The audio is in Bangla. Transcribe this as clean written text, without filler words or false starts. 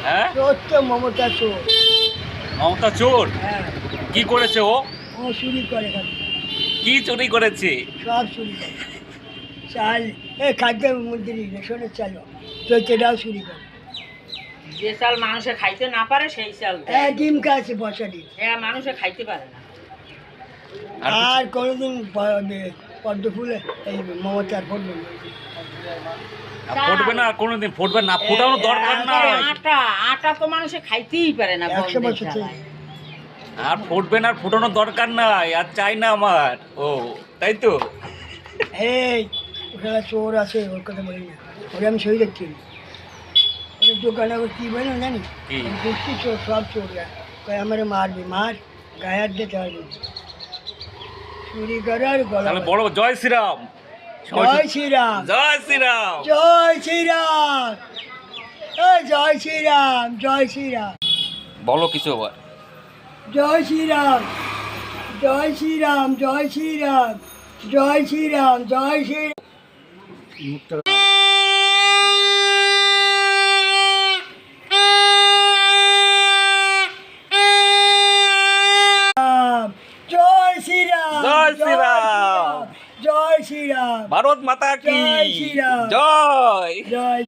হ্যাঁ, চোর তো মমতা চোর। মমতা চোর? হ্যাঁ, কি করেছে ও? ও চুরি করে খাদ্য, কি চুরি করেছে? সব চুরি করে। চাল, খাদ্য মন্ত্রী রেশনের চাল চৈতেটাও চুরি করে। যে চাল মানুষে খাইতে না পারে সেই চাল দেয়। ডিম খাচ্ছে বসা ডিম। হ্যাঁ, মানুষে খাইতে পারে না। আর কোনোদিন পদ্ম ফুলে এই মমতার ফুটবে না। ফুটবে না, কোনোদিন ফুটবে না, ফোটানো দরকার নাই। আটা আটা তো মানুষে খাইতেই পারে না 100 গন্ধের বছর থেকে। জ্বালায়। আর ফুটবে না, আর ফোটানোর দরকার নাই, আর চাই না আমার। ও তাই তো। এই ওখানে চোর আছে, ওর কথা বলি না, ওরে আমি সই দেখছি। ওদের দোকানে ওর কী বলে না জানি, কি? গোষ্ঠী চোর, সব চোর কয় আমার মারবে, মার গায়ে হাত দিতে হবে, চুরি করার গলা। তাহলে বড় জয় শ্রীরাম। জয় শ্রীরাম, জয় শ্রীরাম। জয় শ্রীরাম, এই জয় শ্রীরাম, জয় শ্রীরাম, বলো কিছু আবার। জয় শ্রীরাম, জয় শ্রীরাম, জয় শ্রীরাম, জয় শ্রীরাম, জয় শ্রীরাম। জয় শ্রীরাম, জয় শ্রীরাম। জয় শ্রীরাম, ভারত মাতা কি জয় শ্রীরাম। জয়। জয়